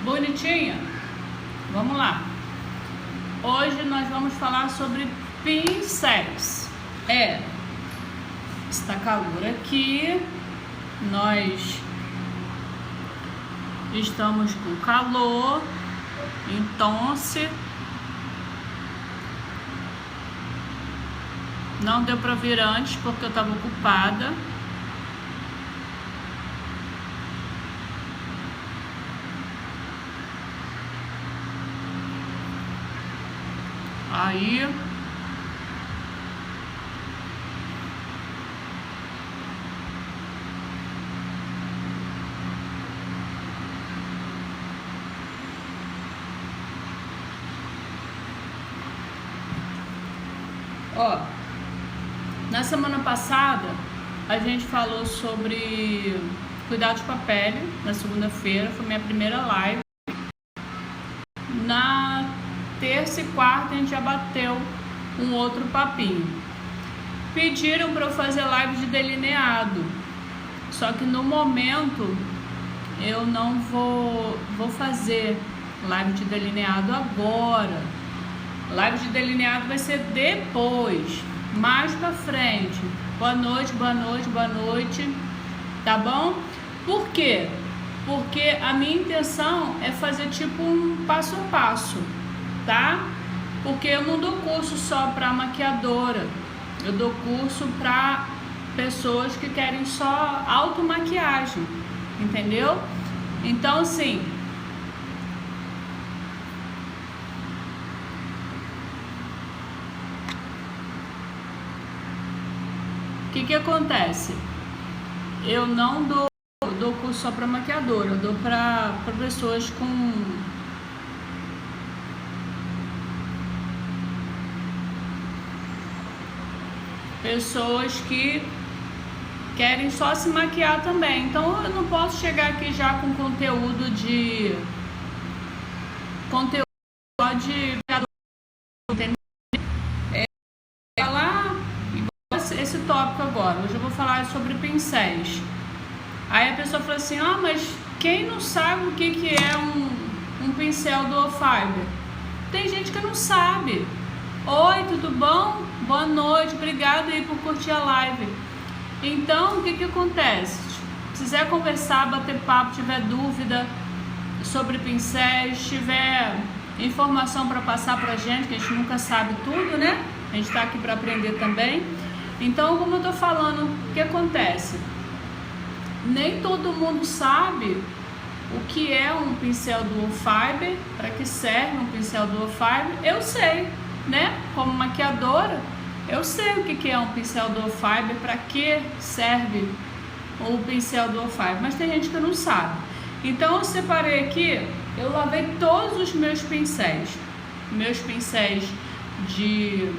Bonitinha? Vamos lá. Hoje nós vamos falar sobre pincéis. Está calor aqui, nós estamos com calor, então não deu para vir antes porque eu estava ocupada. Aí na semana passada a gente falou sobre cuidados com a pele. Na segunda-feira foi minha primeira live. Na terça e quarta a gente já bateu um outro papinho. Pediram para eu fazer live de delineado, só que no momento eu não vou fazer live de delineado agora. Live de delineado vai ser depois, mais pra frente. Boa noite, boa noite, boa noite. Tá bom? Por quê? Porque a minha intenção é fazer tipo um passo a passo, tá? Porque eu não dou curso só para maquiadora, eu dou curso para pessoas que querem só automaquiagem, entendeu? Então assim, o que acontece? Eu não dou curso só para maquiadora, eu dou para pessoas com que querem só se maquiar também. Então eu não posso chegar aqui já com conteúdo de esse tópico agora. Hoje eu vou falar sobre pincéis. Aí a pessoa fala assim: mas quem não sabe o que é um pincel Duo Fiber? Tem gente que não sabe. Oi, tudo bom? Boa noite, obrigada aí por curtir a live. Então, o que acontece? Se quiser conversar, bater papo, tiver dúvida sobre pincéis, tiver informação para passar pra gente, que a gente nunca sabe tudo, né? A gente tá aqui para aprender também. Então, como eu tô falando, o que acontece? Nem todo mundo sabe o que é um pincel Duo Fiber, para que serve um pincel Duo Fiber. Eu sei, né? Como maquiadora, eu sei o que é um pincel Duo Fiber, para que serve o pincel Duo Fiber, mas tem gente que não sabe. Então eu separei aqui, eu lavei todos os meus pincéis de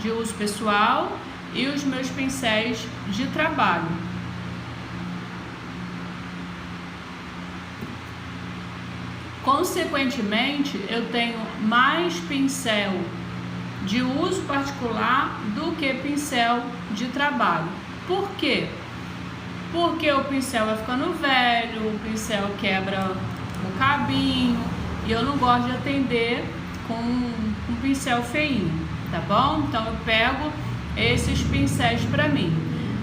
uso pessoal e os meus pincéis de trabalho. Consequentemente, eu tenho mais pincel de uso particular do que pincel de trabalho. Por quê? Porque o pincel vai ficando velho, o pincel quebra o cabinho e eu não gosto de atender com um pincel feinho, tá bom? Então eu pego esses pincéis para mim.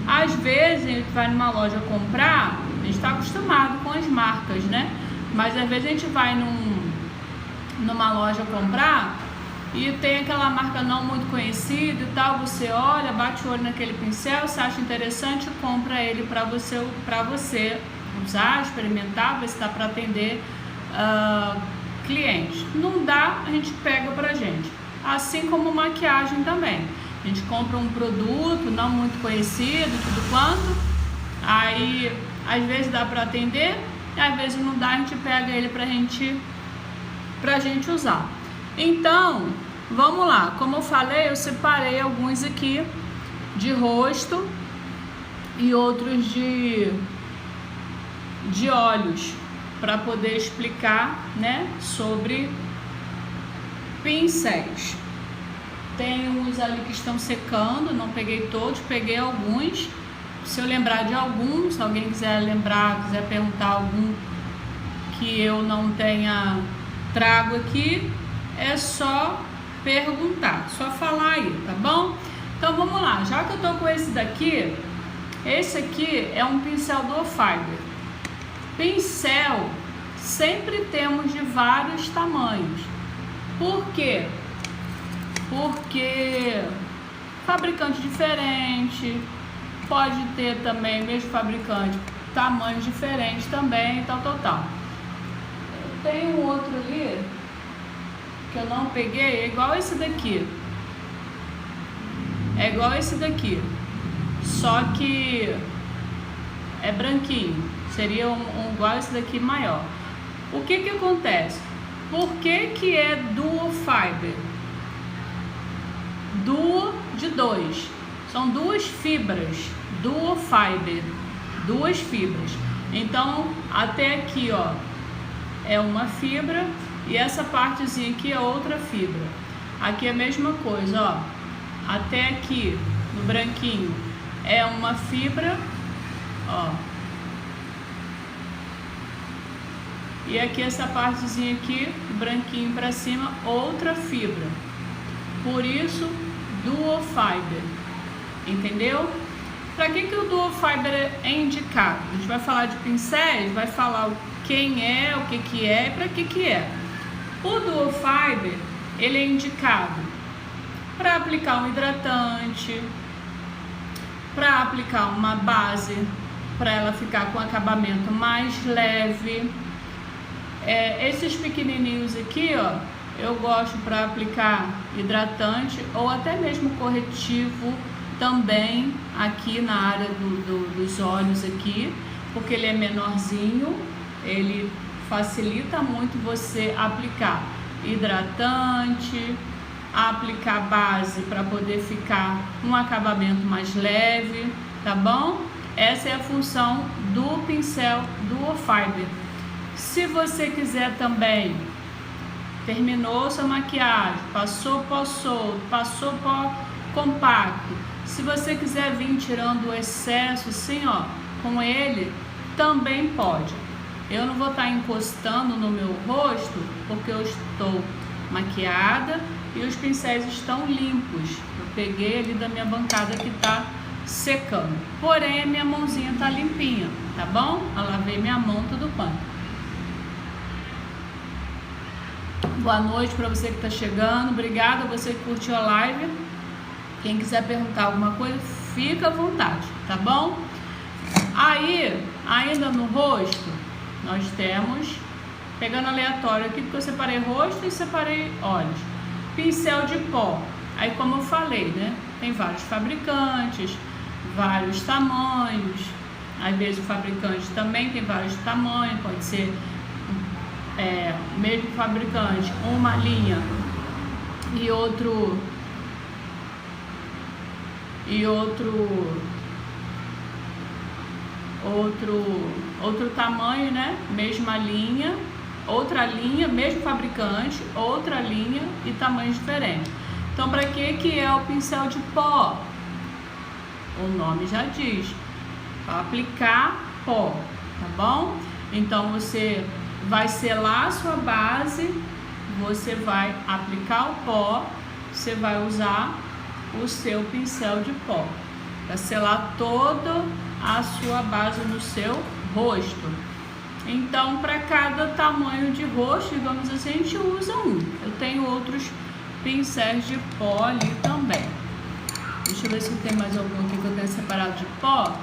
Às vezes a gente vai numa loja comprar, a gente está acostumado com as marcas, né? Mas às vezes a gente vai numa loja comprar e tem aquela marca não muito conhecida e tal, você olha, bate o olho naquele pincel, você acha interessante, compra ele para você usar, experimentar, ver se dá para atender clientes. Não dá, a gente pega pra gente. Assim como maquiagem também. A gente compra um produto não muito conhecido, tudo quanto, aí às vezes dá para atender, e às vezes não dá, a gente pega ele pra gente usar. Então, vamos lá. Como eu falei, eu separei alguns aqui de rosto e outros de olhos para poder explicar, né, sobre pincéis. Tem uns ali que estão secando, não peguei todos, peguei alguns. Se eu lembrar de algum, se alguém quiser lembrar, quiser perguntar algum que eu não tenha trago aqui, é só perguntar, só falar aí, tá bom? Então vamos lá, já que eu tô com esse daqui, esse aqui é um pincel dual fiber. Pincel sempre temos de vários tamanhos. Por quê? Porque fabricante diferente, pode ter também, mesmo fabricante, tamanhos diferentes também, tal. Tem um outro ali que eu não peguei, é igual esse daqui. É igual esse daqui, só que é branquinho. Seria um igual esse daqui maior. O que que acontece? Por que é dual fiber? Duo de 2. São duas fibras. Dual fiber. Duas fibras. Então, até aqui, ó, é uma fibra e essa partezinha aqui é outra fibra. Aqui é a mesma coisa, ó. Até aqui, no branquinho, é uma fibra, ó. E aqui essa partezinha aqui, branquinho para cima, outra fibra. Por isso, dual fiber. Entendeu? Para que o dual fiber é indicado? A gente vai falar de pincéis, vai falar quem é, o que é e para que é. O dual fiber, ele é indicado para aplicar um hidratante, para aplicar uma base, para ela ficar com acabamento mais leve. Esses pequenininhos aqui, ó, eu gosto para aplicar hidratante ou até mesmo corretivo também aqui na área dos olhos aqui, porque ele é menorzinho, ele facilita muito você aplicar hidratante, aplicar base para poder ficar um acabamento mais leve, tá bom? Essa é a função do pincel dual fiber. Se você quiser também, terminou sua maquiagem, passou pó solto, passou pó compacto, se você quiser vir tirando o excesso assim, ó, com ele, também pode. Eu não vou estar encostando no meu rosto, porque eu estou maquiada e os pincéis estão limpos. Eu peguei ali da minha bancada que tá secando. Porém, a minha mãozinha tá limpinha, tá bom? Eu lavei minha mão, tudo quanto. Boa noite para você que está chegando. Obrigada a você que curtiu a live. Quem quiser perguntar alguma coisa, fica à vontade, tá bom? Aí, ainda no rosto, nós temos, pegando aleatório aqui, porque eu separei rosto e separei olhos. Pincel de pó. Aí, como eu falei, né? Tem vários fabricantes, vários tamanhos. Às vezes o fabricante também tem vários tamanhos, pode ser mesmo fabricante, uma linha e outro tamanho, né? Mesma linha, outra linha, mesmo fabricante, outra linha e tamanho diferente. Então, para que é o pincel de pó? O nome já diz, para aplicar pó, tá bom? Então, você vai selar a sua base, você vai aplicar o pó, você vai usar o seu pincel de pó para selar toda a sua base no seu rosto. Então, para cada tamanho de rosto, digamos assim, a gente usa um. Eu tenho outros pincéis de pó ali também. Deixa eu ver se tem mais algum aqui que eu tenho separado de pó.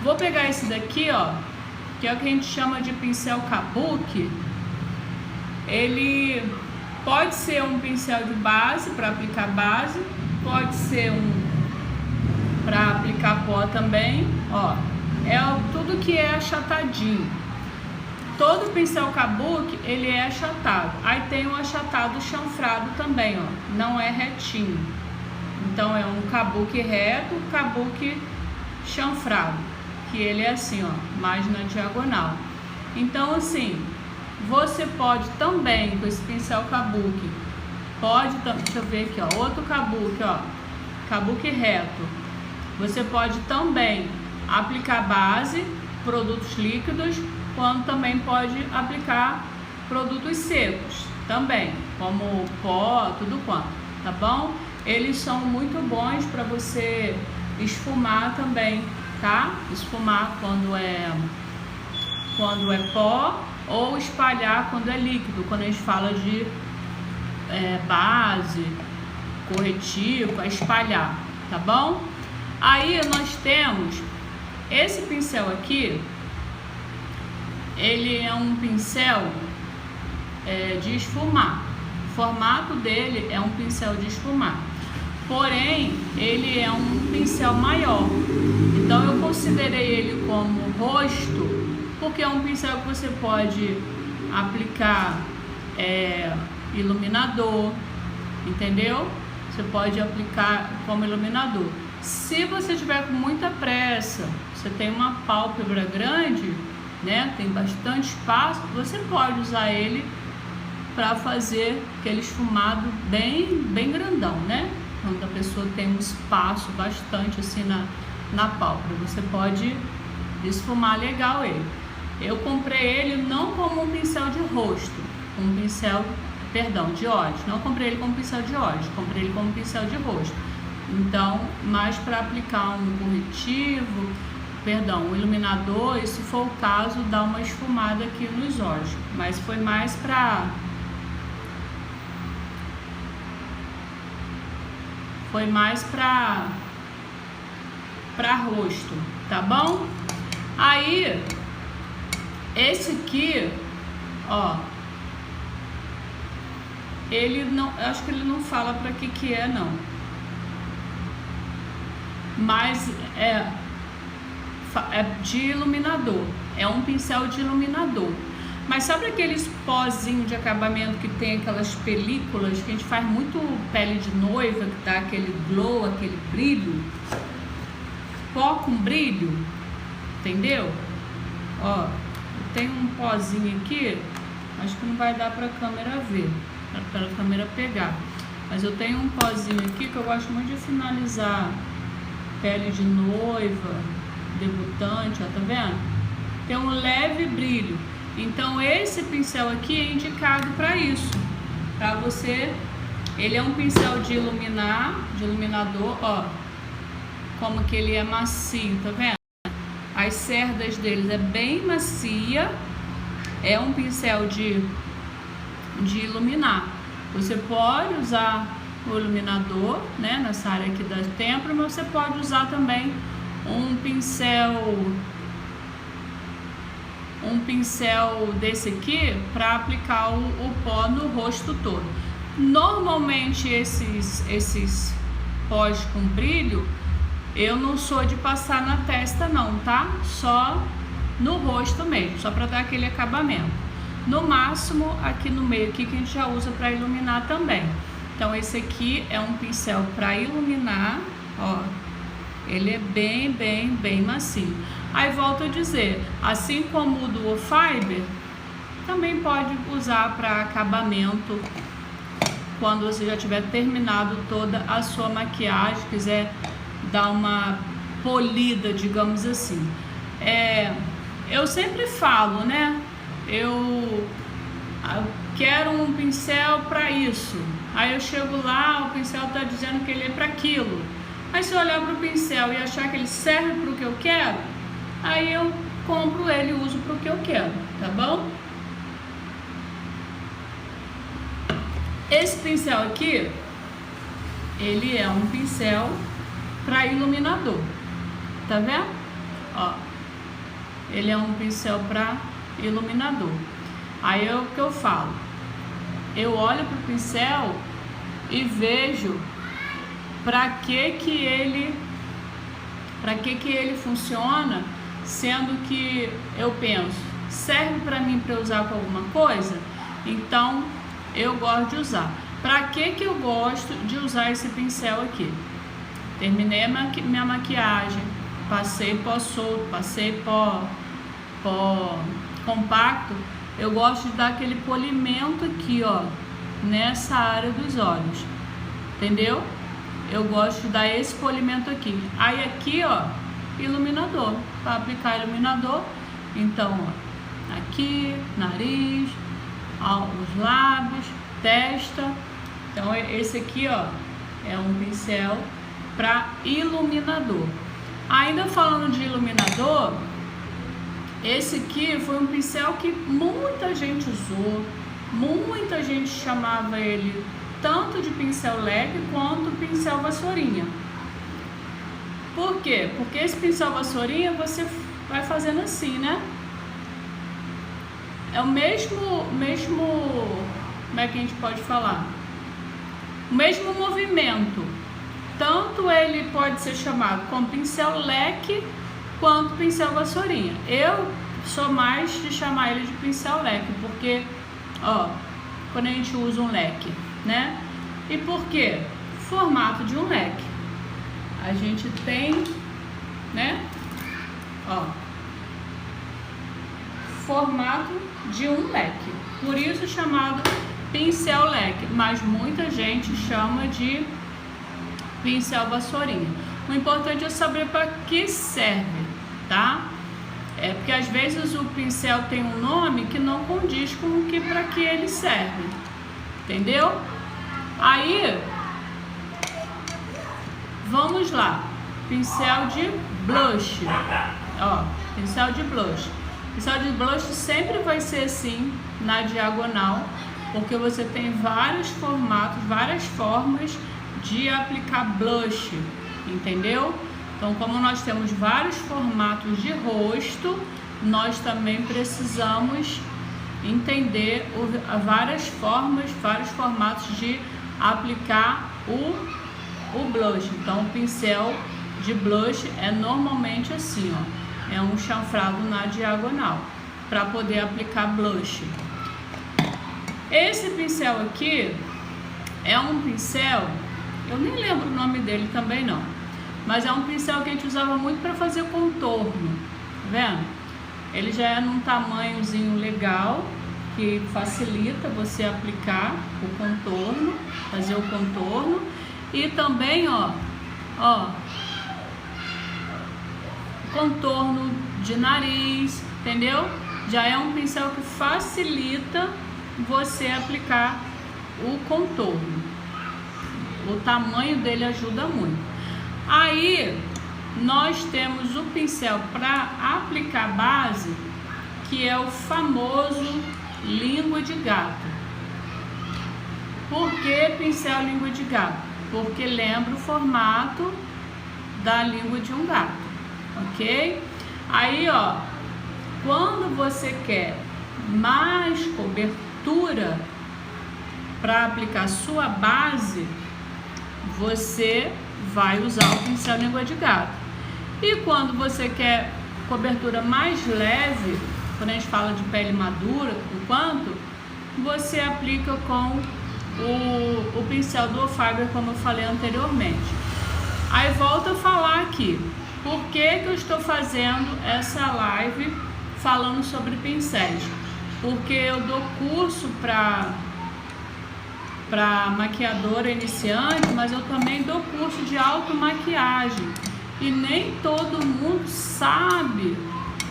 Vou pegar esse daqui, ó, que é o que a gente chama de pincel kabuki. Ele pode ser um pincel de base, para aplicar base, pode ser um para aplicar pó também, ó. É tudo que é achatadinho. Todo pincel kabuki, ele é achatado. Aí tem um achatado chanfrado também, ó, não é retinho. Então é um kabuki reto, kabuki chanfrado, que ele é assim, ó, mais na diagonal. Então, assim, você pode também, com esse pincel kabuki, deixa eu ver aqui, ó, outro kabuki, ó, kabuki reto. Você pode também aplicar base produtos líquidos, quanto também pode aplicar produtos secos também, como pó, tudo quanto, tá bom? Eles são muito bons para você esfumar também, tá? Esfumar quando é pó, ou espalhar quando é líquido, quando a gente fala de base, corretivo, é espalhar, tá bom? Aí nós temos esse pincel aqui, ele é um pincel de esfumar. O formato dele é um pincel de esfumar, porém ele é um pincel maior, então eu considerei ele como rosto, porque é um pincel que você pode aplicar iluminador, entendeu? Você pode aplicar como iluminador. Se você tiver com muita pressa, você tem uma pálpebra grande, né? Tem bastante espaço, você pode usar ele para fazer aquele esfumado bem grandão, né? Quando a pessoa tem um espaço bastante assim na pálpebra, você pode esfumar legal ele. Eu comprei ele não como um pincel de rosto, de olhos. Não comprei ele como pincel de olhos, comprei ele como pincel de rosto. Então, mais para aplicar um corretivo, um iluminador, e se for o caso, dar uma esfumada aqui nos olhos. Mas foi mais para rosto, tá bom? Aí, esse aqui, ó, ele não, acho que ele não fala para que é não, mas é de iluminador, é um pincel de iluminador. Mas sabe aqueles pozinhos de acabamento que tem aquelas películas que a gente faz muito pele de noiva, que dá aquele glow, aquele brilho, pó com brilho, entendeu? Ó, tem um pozinho aqui, acho que não vai dar para a câmera ver, para a câmera pegar, mas eu tenho um pozinho aqui que eu gosto muito de finalizar pele de noiva, debutante, ó, tá vendo? Tem um leve brilho. Então esse pincel aqui é indicado para isso, para você. Ele é um pincel de iluminador, ó, como que ele é macio, tá vendo? As cerdas deles é bem macia, é um pincel de iluminar. Você pode usar o iluminador, né, nessa área aqui da têmpora, mas você pode usar também um pincel desse aqui para aplicar o pó no rosto todo. Normalmente esses pós com brilho eu não sou de passar na testa não, tá? Só no rosto mesmo, só para dar aquele acabamento. No máximo aqui no meio aqui, que a gente já usa para iluminar também. Então esse aqui é um pincel para iluminar, ó. Ele é bem macio. Aí volto a dizer, assim como o Duo Fiber, também pode usar para acabamento quando você já tiver terminado toda a sua maquiagem, quiser dar uma polida, digamos assim. Eu sempre falo, né? Eu quero um pincel para isso. Aí eu chego lá, o pincel tá dizendo que ele é para aquilo. Aí se eu olhar para o pincel e achar que ele serve para o que eu quero, aí eu compro ele e uso para o que eu quero, tá bom? Esse pincel aqui, ele é um pincel para iluminador, tá vendo? Ó, ele é um pincel para iluminador. Aí é o que eu falo, eu olho pro pincel e vejo para que ele funciona, sendo que eu penso, serve para mim para usar com alguma coisa? Então eu gosto de usar. Para que eu gosto de usar esse pincel aqui? Terminei minha maquiagem, passei pó solto, passei pó compacto, eu gosto de dar aquele polimento aqui, ó, nessa área dos olhos, entendeu? Eu gosto de dar esse polimento aqui. Aí aqui, ó, iluminador, para aplicar iluminador. Então, ó, aqui, nariz, ó, os lábios, testa. Então, esse aqui, ó, é um pincel para iluminador. Ainda falando de iluminador, esse aqui foi um pincel que muita gente usou, muita gente chamava ele tanto de pincel leque quanto pincel vassourinha. Por quê? Porque esse pincel vassourinha você vai fazendo assim, né? É o mesmo, como é que a gente pode falar? O mesmo movimento. Tanto ele pode ser chamado como pincel leque quanto pincel vassourinha. Eu sou mais de chamar ele de pincel leque, porque, ó, quando a gente usa um leque, né? E por quê? Formato de um leque. A gente tem, né? Ó, formato de um leque. Por isso chamado pincel leque, mas muita gente chama de pincel vassourinha. O importante é saber para que serve, tá? É porque às vezes o pincel tem um nome que não condiz com o que para que ele serve, entendeu? Aí, vamos lá, pincel de blush, ó, pincel de blush. Pincel de blush sempre vai ser assim, na diagonal, porque você tem vários formatos, várias formas de aplicar blush, entendeu? Então, como nós temos vários formatos de rosto, nós também precisamos entender várias formas, vários formatos de aplicar o blush. Então, o pincel de blush é normalmente assim, ó, é um chanfrado na diagonal para poder aplicar blush. Esse pincel aqui é um pincel, eu nem lembro o nome dele também não, mas é um pincel que a gente usava muito para fazer contorno, tá vendo? Ele já é num tamanhozinho legal, que facilita você aplicar o contorno, fazer o contorno. E também, ó, contorno de nariz, entendeu? Já é um pincel que facilita você aplicar o contorno. O tamanho dele ajuda muito. Aí, nós temos o pincel para aplicar base, que é o famoso língua de gato. Por que pincel língua de gato? Porque lembra o formato da língua de um gato, ok? Aí, ó, quando você quer mais cobertura para aplicar sua base, você vai usar o pincel língua de gato. E quando você quer cobertura mais leve, quando a gente fala de pele madura, enquanto você aplica com o pincel Duo Fiber, como eu falei anteriormente. Aí volto a falar aqui, por que eu estou fazendo essa live falando sobre pincéis? Porque eu dou curso para maquiadora iniciante, mas eu também dou curso de automaquiagem. E nem todo mundo sabe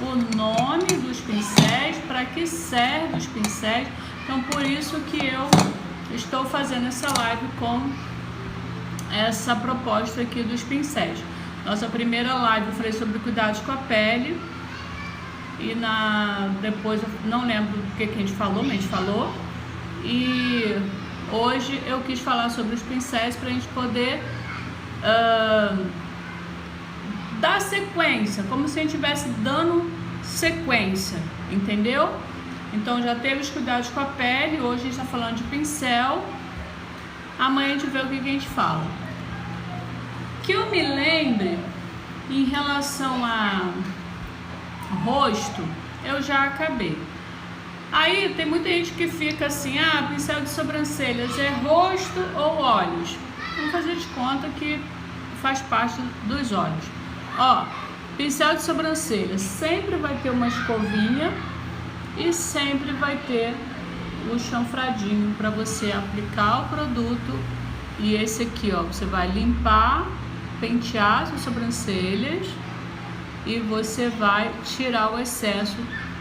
o nome dos pincéis, para que servem os pincéis. Então, por isso que eu estou fazendo essa live com essa proposta aqui dos pincéis. Nossa primeira live eu falei sobre cuidados com a pele. E depois eu não lembro do que a gente falou, mas a gente falou. E hoje eu quis falar sobre os pincéis para a gente poder dar sequência, como se a gente estivesse dando sequência, entendeu? Então já teve os cuidados com a pele, hoje a gente está falando de pincel, amanhã a gente vê o que a gente fala. Que eu me lembre, em relação a rosto, eu já acabei. Aí tem muita gente que fica assim, pincel de sobrancelhas é rosto ou olhos? Vamos fazer de conta que faz parte dos olhos. Ó, pincel de sobrancelha sempre vai ter uma escovinha e sempre vai ter o chanfradinho para você aplicar o produto. E esse aqui, ó, você vai limpar, pentear as sobrancelhas e você vai tirar o excesso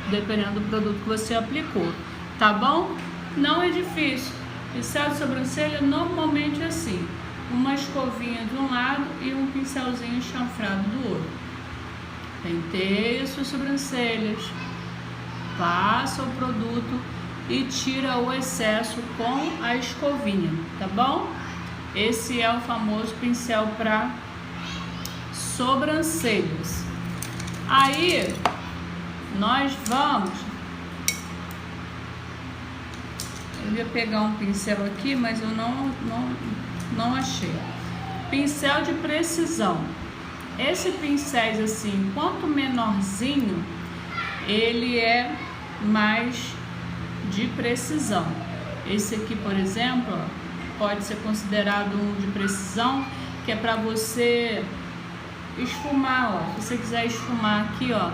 dependendo do produto que você aplicou, tá bom? Não é difícil. Pincel de sobrancelha normalmente é assim, uma escovinha de um lado e um pincelzinho chanfrado do outro. Penteia suas sobrancelhas, passa o produto e tira o excesso com a escovinha, tá bom? Esse é o famoso pincel para sobrancelhas. Aí nós vamos, eu ia pegar um pincel aqui, mas eu não achei. Pincel de precisão. Esse pincéis assim, quanto menorzinho, ele é mais de precisão. Esse aqui, por exemplo, ó, pode ser considerado um de precisão, que é para você esfumar, ó. Se você quiser esfumar aqui, ó,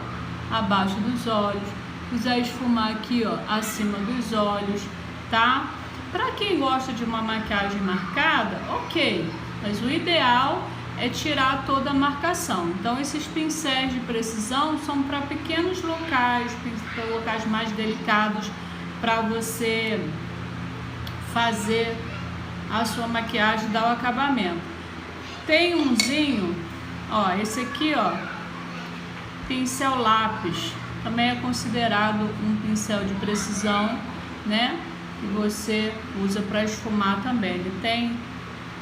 abaixo dos olhos, quiser esfumar aqui, ó, acima dos olhos, tá? Para quem gosta de uma maquiagem marcada, ok, mas o ideal é tirar toda a marcação. Então esses pincéis de precisão são para pequenos locais, para locais mais delicados, para você fazer a sua maquiagem, dar o acabamento. Tem umzinho, ó, esse aqui, ó, pincel lápis, também é considerado um pincel de precisão, né? Que você usa para esfumar também. Ele tem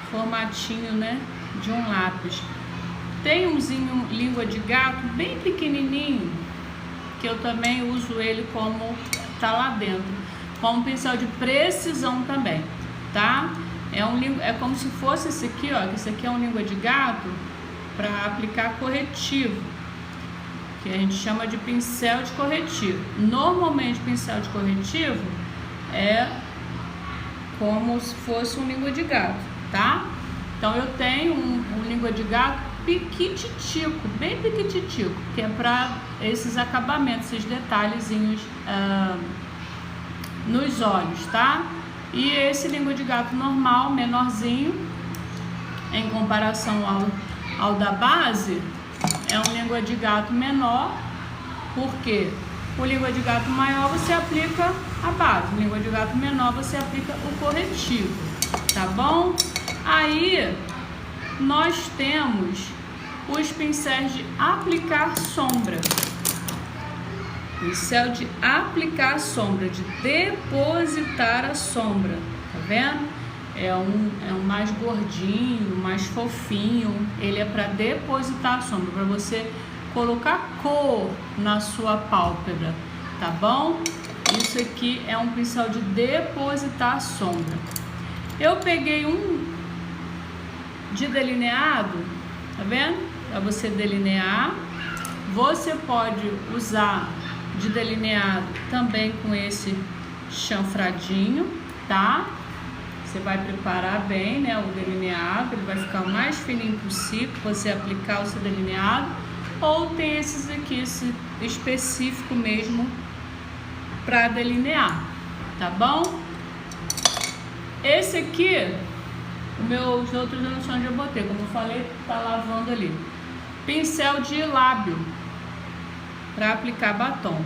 formatinho, né, de um lápis. Tem umzinho língua de gato bem pequenininho, que eu também uso ele como tá lá dentro, como pincel de precisão também, tá? É como se fosse esse aqui, ó, que esse aqui é um língua de gato para aplicar corretivo, que a gente chama de pincel de corretivo. Normalmente pincel de corretivo é como se fosse um língua de gato, tá? Então eu tenho um língua de gato piquititico, bem piquititico, que é para esses acabamentos, esses detalhezinhos nos olhos, tá? E esse língua de gato normal, menorzinho, em comparação ao da base, é um língua de gato menor, porque o língua de gato maior você aplica a base, o língua de gato menor você aplica o corretivo, tá bom? Aí nós temos os pincéis de aplicar sombra. Pincel de aplicar sombra, de depositar a sombra, tá vendo? É um mais gordinho, mais fofinho. Ele é para depositar a sombra, para você colocar cor na sua pálpebra, tá bom? Isso aqui é um pincel de depositar a sombra. Eu peguei um de delineado, tá vendo? Para você delinear. Você pode usar de delineado também com esse chanfradinho, tá? Você vai preparar bem, né, o delineado, ele vai ficar o mais fininho possível para você aplicar o seu delineado. Ou tem esses aqui, esse específico mesmo para delinear, tá bom? Esse aqui, os outros eu não sei onde eu botei, como eu falei, tá lavando ali. Pincel de lábio para aplicar batom.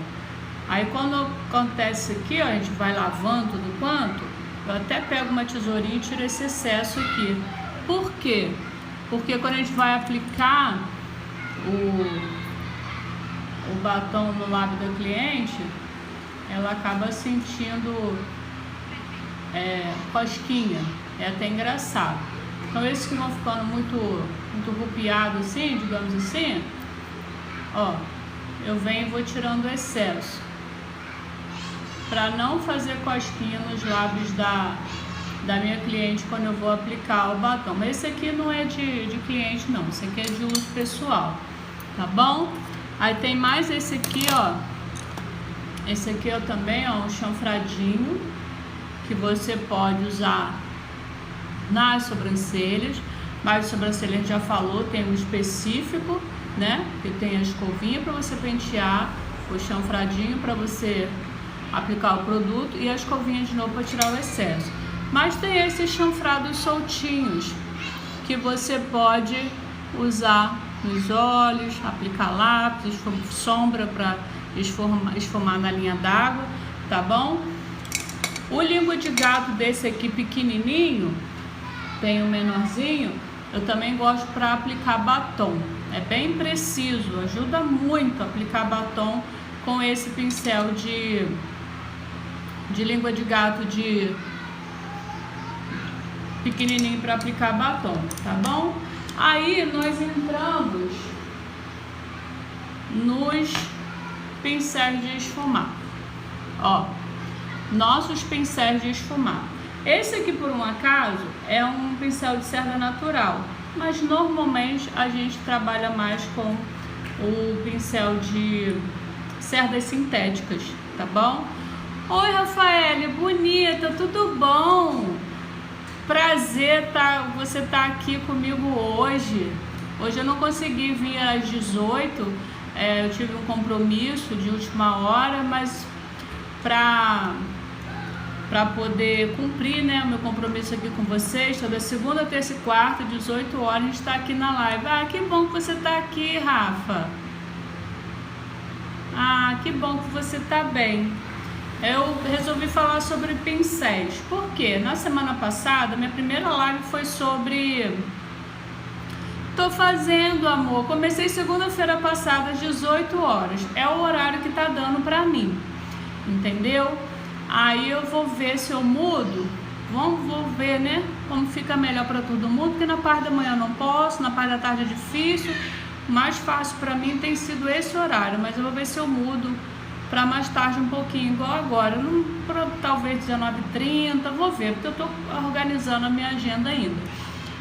Aí quando acontece aqui, ó, a gente vai lavando tudo quanto, eu até pego uma tesourinha e tiro esse excesso aqui. Por quê? Porque quando a gente vai aplicar o batom no lábio da cliente, ela acaba sentindo cosquinha, é até engraçado. Então esses que vão ficando muito rupiados assim, digamos assim, ó, eu venho e vou tirando o excesso, para não fazer cosquinha nos lábios da minha cliente quando eu vou aplicar o batom. Mas esse aqui não é de cliente não, esse aqui é de uso pessoal, tá bom? Aí tem mais esse aqui, ó, esse aqui é também, ó, um chanfradinho, que você pode usar nas sobrancelhas, mas a sobrancelha a gente já falou, tem um específico, né, que tem a escovinha para você pentear, o chanfradinho para você aplicar o produto e a escovinha de novo para tirar o excesso. Mas tem esses chanfrados soltinhos que você pode usar nos olhos, aplicar lápis, sombra para esfumar na linha d'água, tá bom? O língua de gato desse aqui pequenininho, tem um menorzinho, eu também gosto para aplicar batom. É bem preciso, ajuda muito a aplicar batom com esse pincel de língua de gato de pequenininho para aplicar batom, tá bom? Aí nós entramos nos pincéis de esfumar. Ó, nossos pincéis de esfumar. Esse aqui, por um acaso, é um pincel de cerda natural, mas normalmente a gente trabalha mais com o pincel de cerdas sintéticas, tá bom? Oi, Rafael, bonita, tudo bom? Prazer você tá aqui comigo hoje. Hoje eu não consegui vir às 18, eu tive um compromisso de última hora, mas para poder cumprir, né, o meu compromisso aqui com vocês, toda segunda, terça e quarta, 18 horas, a gente está aqui na live. Ah, que bom que você está aqui, Rafa. Ah, que bom que você está bem. Eu resolvi falar sobre pincéis. Por quê? Na semana passada, minha primeira live foi sobre... Tô fazendo, amor. Comecei segunda-feira passada, às 18 horas. É o horário que tá dando pra mim. Entendeu? Aí eu vou ver se eu mudo. Vou ver, né? Como fica melhor pra todo mundo. Porque na parte da manhã eu não posso, na parte da tarde é difícil. Mais fácil pra mim tem sido esse horário. Mas eu vou ver se eu mudo para mais tarde um pouquinho, igual agora, talvez 19h30, vou ver, porque eu estou organizando a minha agenda ainda.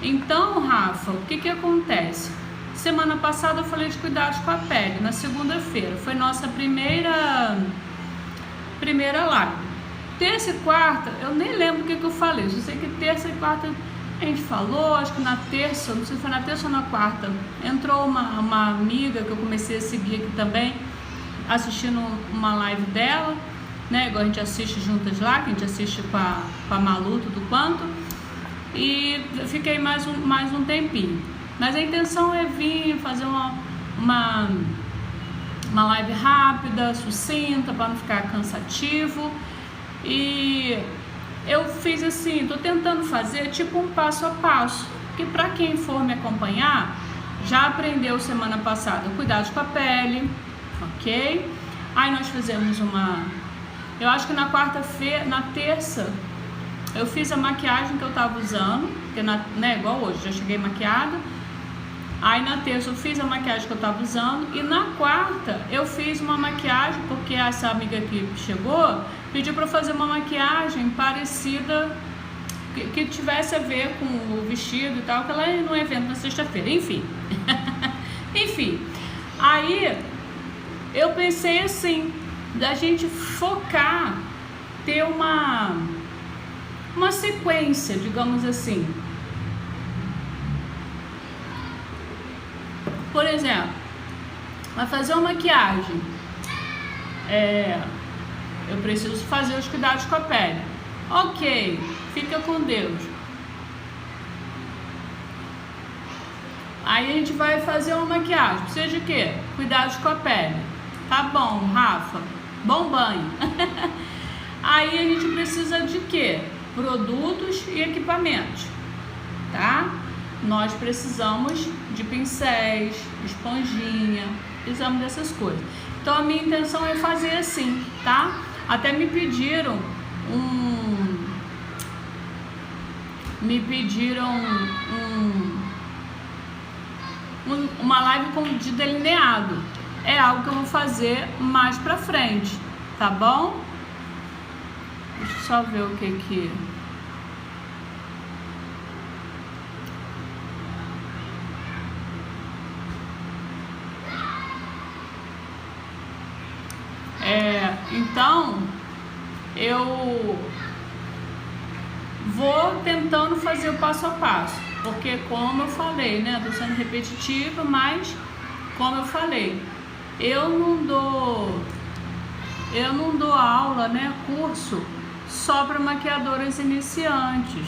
Então, Rafa, o que acontece? Semana passada eu falei de cuidados com a pele, na segunda-feira, foi nossa primeira live. Terça e quarta, eu nem lembro o que eu falei, eu sei que terça e quarta a gente falou, acho que na terça, não sei se foi na terça ou na quarta, entrou uma amiga que eu comecei a seguir aqui também, assistindo uma live dela, né, igual a gente assiste juntas lá, que a gente assiste com a Malu, tudo quanto, e fiquei mais um tempinho, mas a intenção é vir fazer uma live rápida, sucinta, para não ficar cansativo, e eu fiz assim, tô tentando fazer tipo um passo a passo, que para quem for me acompanhar, já aprendeu semana passada, cuidados com a pele, ok? Aí nós fizemos eu acho que na quarta-feira, na terça, eu fiz a maquiagem que eu tava usando, porque né, igual hoje, já cheguei maquiada. Aí na terça eu fiz a maquiagem que eu tava usando, e na quarta eu fiz uma maquiagem, porque essa amiga que chegou, pediu pra eu fazer uma maquiagem parecida, que tivesse a ver com o vestido e tal, que ela ia num evento na sexta-feira, enfim. Enfim, aí eu pensei assim, da gente focar, ter uma sequência, digamos assim. Por exemplo, vai fazer uma maquiagem, eu preciso fazer os cuidados com a pele. Ok, fica com Deus. Aí a gente vai fazer uma maquiagem, precisa de quê? Cuidados com a pele. Tá bom, Rafa, bom banho. Aí a gente precisa de quê? Produtos e equipamentos, tá? Nós precisamos de pincéis, esponjinha, precisamos dessas coisas. Então a minha intenção é fazer assim, tá? Até me pediram uma live de delineado. É algo que eu vou fazer mais pra frente, tá bom? Deixa eu só ver o que então eu vou tentando fazer o passo a passo, porque como eu falei, né, tô sendo repetitiva, mas como eu falei, eu não dou aula, né, curso só para maquiadoras iniciantes.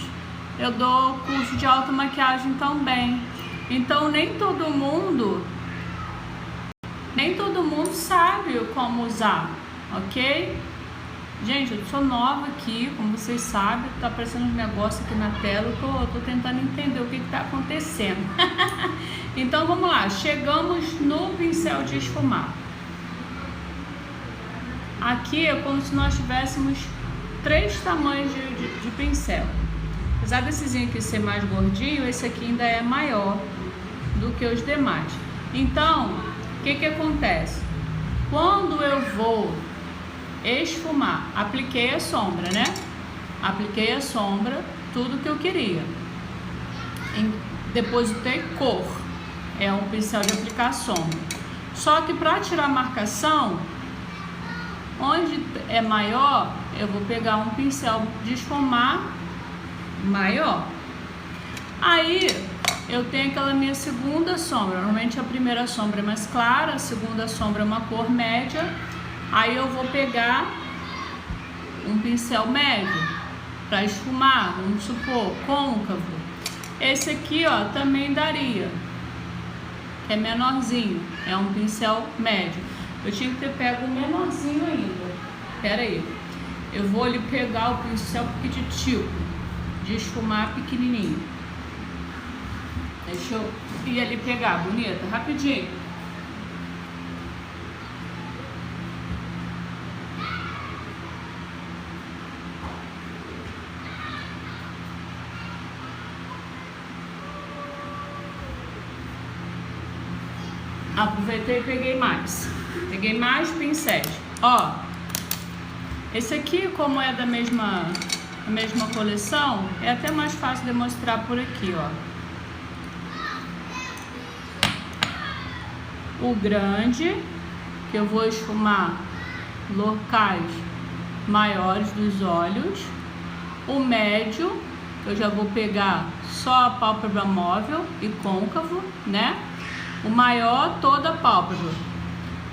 Eu dou curso de automaquiagem também. Então nem todo mundo sabe como usar, ok? Gente, eu sou nova aqui, como vocês sabem, tá aparecendo um negócio aqui na tela, eu tô tentando entender o que tá acontecendo. Então vamos lá, chegamos no pincel de esfumar. Aqui é como se nós tivéssemos 3 tamanhos de pincel. Apesar desse aqui ser mais gordinho, esse aqui ainda é maior do que os demais. Então, o que acontece? Quando eu vou esfumar, apliquei a sombra, né? Apliquei a sombra, tudo que eu queria. Depositei cor, é um pincel de aplicar sombra. Só que para tirar a marcação, onde é maior, eu vou pegar um pincel de esfumar maior. Aí eu tenho aquela minha segunda sombra. Normalmente a primeira sombra é mais clara, a segunda sombra é uma cor média. Aí eu vou pegar um pincel médio para esfumar, vamos supor, côncavo. Esse aqui, ó, também daria, que é menorzinho, é um pincel médio. Eu tinha que ter pego o menorzinho ainda. Pera aí, eu vou ali pegar o pincel pequititico de esfumar pequenininho. Deixa eu ir ali pegar, bonita, rapidinho. Aproveitei e peguei mais. Peguei mais pincéis. Ó, esse aqui, como é da mesma coleção, é até mais fácil de mostrar por aqui, ó. O grande, que eu vou esfumar locais maiores dos olhos. O médio, que eu já vou pegar só a pálpebra móvel e côncavo, né? O maior, toda a pálpebra.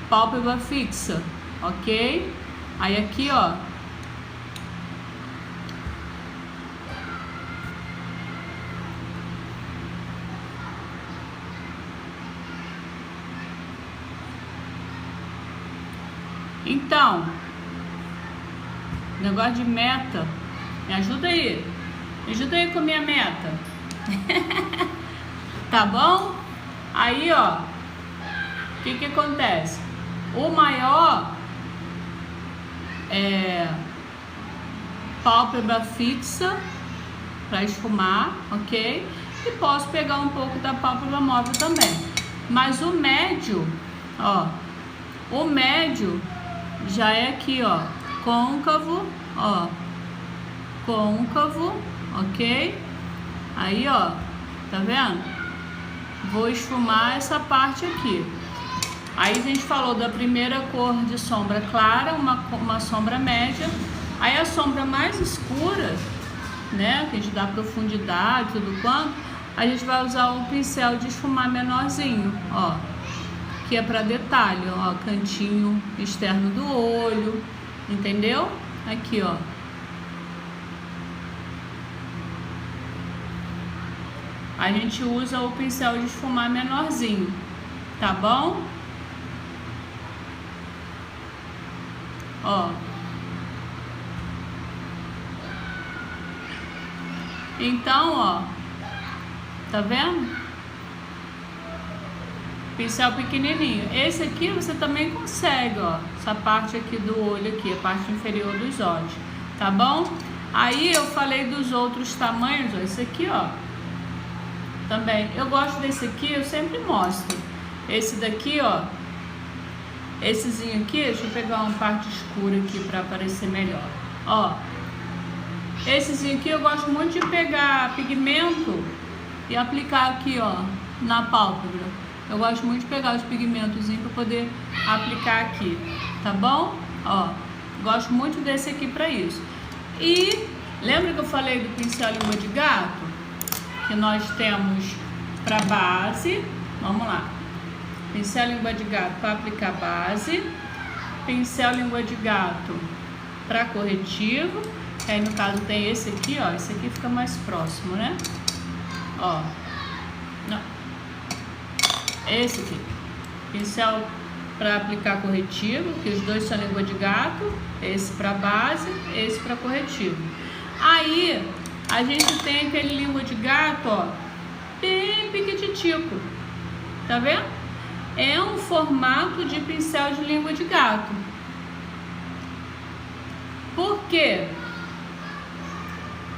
Pálpebra fixa, ok? Aí aqui, ó. Então, negócio de meta. Me ajuda aí. Me ajuda aí com a minha meta. Tá bom? Aí, ó, o que acontece? O maior é pálpebra fixa para esfumar, ok? E posso pegar um pouco da pálpebra móvel também. Mas o médio, ó, o médio já é aqui, ó, côncavo, ó, côncavo, ok? Aí, ó, tá vendo? Vou esfumar essa parte aqui. Aí a gente falou da primeira cor de sombra clara, uma sombra média. Aí a sombra mais escura, né, que a gente dá profundidade, tudo quanto, a gente vai usar o pincel de esfumar menorzinho, ó, que é para detalhe, ó, cantinho externo do olho, entendeu? Aqui, ó. A gente usa o pincel de esfumar menorzinho, tá bom? Ó. Então, ó, tá vendo? Pincel pequenininho. Esse aqui você também consegue, ó, essa parte aqui do olho aqui, a parte inferior dos olhos, tá bom? Aí eu falei dos outros tamanhos, ó, esse aqui, ó. Também, eu gosto desse aqui, eu sempre mostro. Esse daqui, ó, essezinho aqui, deixa eu pegar uma parte escura aqui para aparecer melhor. Ó, essezinho aqui eu gosto muito de pegar pigmento e aplicar aqui, ó, na pálpebra. Eu gosto muito de pegar os pigmentozinhos para poder aplicar aqui, tá bom? Ó, gosto muito desse aqui para isso. E lembra que eu falei do pincel língua de gato? Que nós temos para base, vamos lá, pincel língua de gato para aplicar base, pincel língua de gato para corretivo, que aí no caso tem esse aqui, ó, esse aqui fica mais próximo, né? Ó, não, Esse aqui, pincel para aplicar corretivo, que os dois são língua de gato, esse para base, esse para corretivo. Aí a gente tem aquele língua de gato, ó, bem piquititico, tá vendo? É um formato de pincel de língua de gato. Por quê?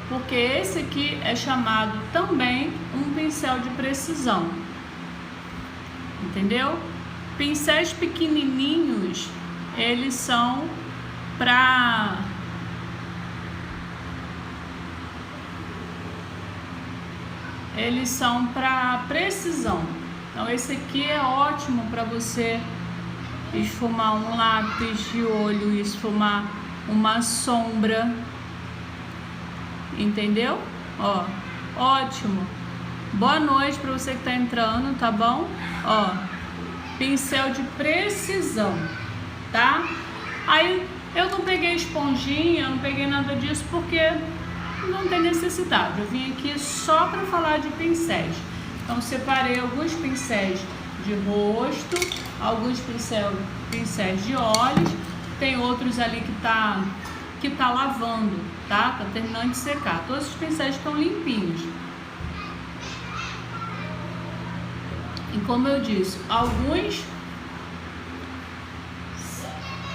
Porque esse aqui é chamado também um pincel de precisão, entendeu? Pincéis pequenininhos, eles são para precisão. Então esse aqui é ótimo para você esfumar um lápis de olho, esfumar uma sombra, entendeu? Ó, ótimo. Boa noite para você que tá entrando, tá bom? Ó, pincel de precisão, tá? Aí eu não peguei esponjinha, não peguei nada disso porque não tem necessidade. Eu vim aqui só para falar de pincéis. Então separei alguns pincéis de rosto, alguns pincéis de olhos, tem outros ali que tá lavando, tá? Tá terminando de secar. Todos os pincéis estão limpinhos. E como eu disse, alguns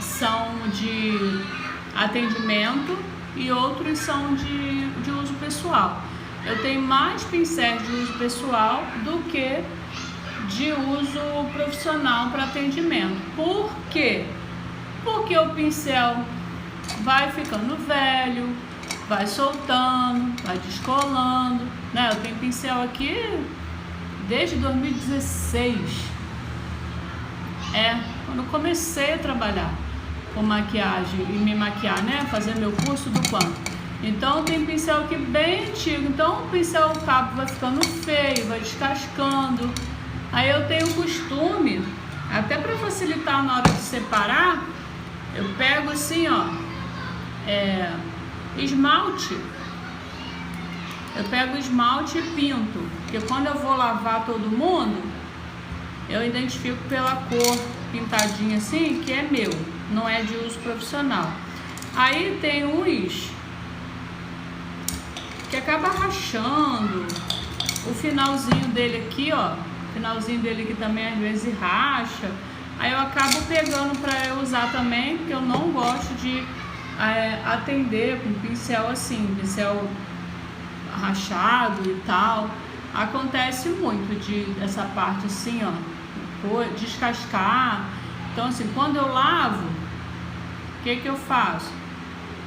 são de atendimento e outros são de uso pessoal. Eu tenho mais pincéis de uso pessoal do que de uso profissional para atendimento. Por quê? Porque o pincel vai ficando velho, vai soltando, vai descolando, né? Eu tenho pincel aqui desde 2016. Quando eu comecei a trabalhar com maquiagem e me maquiar, né? Fazer meu curso do quanto. Então tem pincel aqui bem antigo. Então o cabo vai ficando feio, vai descascando. Aí eu tenho o costume, até para facilitar na hora de separar, eu pego assim, ó, esmalte. Eu pego esmalte e pinto, porque quando eu vou lavar todo mundo, eu identifico pela cor pintadinha assim, que é meu, não é de uso profissional. Aí tem uns que acaba rachando, o finalzinho dele aqui, ó, finalzinho dele aqui também às vezes racha. Aí eu acabo pegando para eu usar também, porque eu não gosto de atender com pincel assim, pincel rachado e tal. Acontece muito essa parte assim, ó, descascar. Então assim, quando eu lavo, o que eu faço?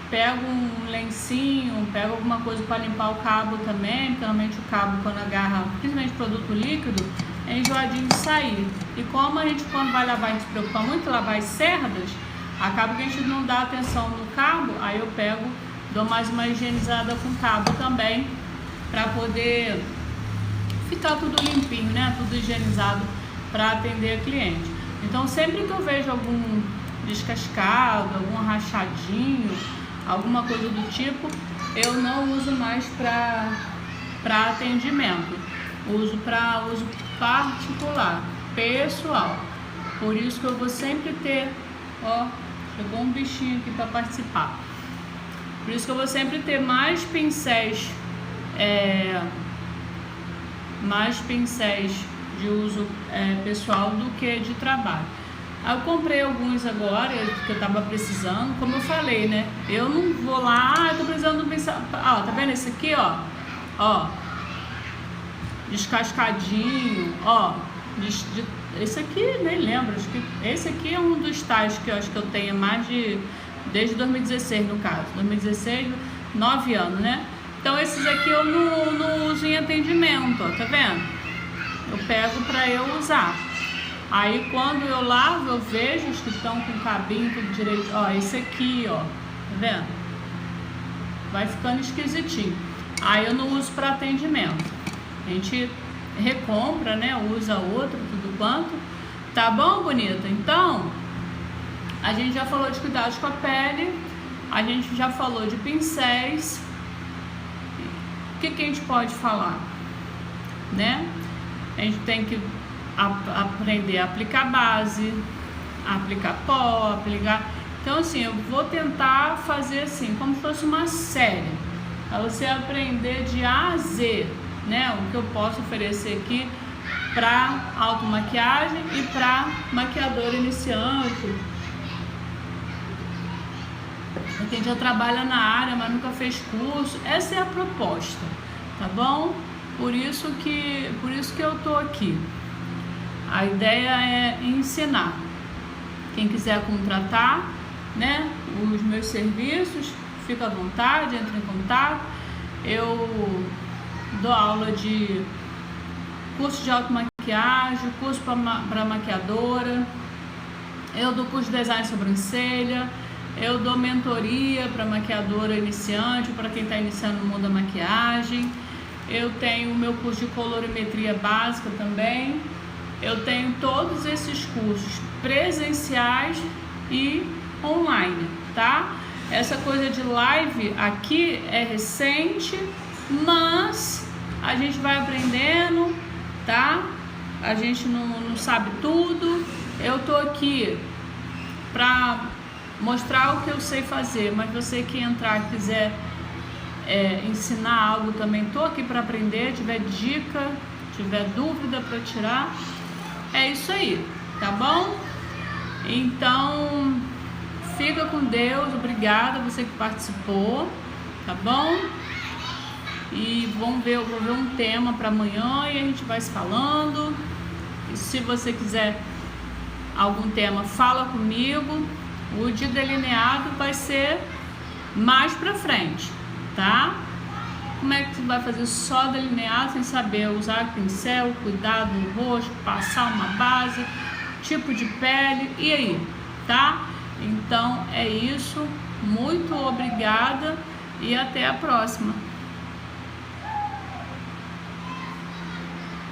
Pego um lencinho, pego alguma coisa para limpar o cabo também, porque normalmente o cabo, quando agarra, principalmente produto líquido, é enjoadinho de sair. E como a gente, quando vai lavar, a gente se preocupa muito em lavar as cerdas, acaba que a gente não dá atenção no cabo. Aí eu pego, dou mais uma higienizada com o cabo também, para poder ficar tudo limpinho, né? Tudo higienizado para atender a cliente. Então sempre que eu vejo algum descascado, algum rachadinho, alguma coisa do tipo, eu não uso mais para atendimento. Uso para uso particular, pessoal. Por isso que eu vou sempre ter, ó, chegou um bichinho aqui para participar. Por isso que eu vou sempre ter mais pincéis de uso pessoal do que de trabalho. Eu comprei alguns agora, que eu tava precisando, como eu falei, né? Eu não vou lá, eu tô precisando do pincel. Ó, tá vendo esse aqui, ó? Ó, descascadinho, ó. Esse aqui, nem lembro, acho que esse aqui é um dos tais que eu acho que eu tenho mais desde 2016, no caso. 2016, 9 anos, né? Então esses aqui eu não uso em atendimento, ó, tá vendo? Eu pego pra eu usar. Aí quando eu lavo, eu vejo os que estão com o cabinho tudo direito. Ó, esse aqui, ó, tá vendo? Vai ficando esquisitinho. Aí eu não uso para atendimento. A gente recompra, né? Usa outro, tudo quanto. Tá bom, bonita? Então, a gente já falou de cuidados com a pele. A gente já falou de pincéis. O que a gente pode falar, né? A gente tem que aprender a aplicar base, a aplicar pó, aplicar... Então assim, eu vou tentar fazer assim, como se fosse uma série, para você aprender de A a Z, né? O que eu posso oferecer aqui para automaquiagem e para maquiador iniciante. Quem já trabalha na área, mas nunca fez curso, essa é a proposta, tá bom? Por isso que eu tô aqui. A ideia é ensinar. Quem quiser contratar, né, os meus serviços, fica à vontade, entre em contato. Eu dou aula de curso de automaquiagem, curso para maquiadora, eu dou curso de design de sobrancelha, eu dou mentoria para maquiadora iniciante, para quem está iniciando no mundo da maquiagem. Eu tenho o meu curso de colorimetria básica também. Eu tenho todos esses cursos presenciais e online, tá? Essa coisa de live aqui é recente, mas a gente vai aprendendo, tá? A gente não sabe tudo. Eu tô aqui pra mostrar o que eu sei fazer, mas você que entrar quiser ensinar algo também, tô aqui para aprender. Tiver dica, tiver dúvida para tirar, é isso aí, tá bom? Então fica com Deus, obrigada você que participou, tá bom? E vou ver um tema para amanhã e a gente vai se falando. E se você quiser algum tema, fala comigo. O de delineado vai ser mais pra frente, tá? Como é que você vai fazer só delineado sem saber usar pincel, cuidado no rosto, passar uma base, tipo de pele, e aí, tá? Então é isso, muito obrigada e até a próxima.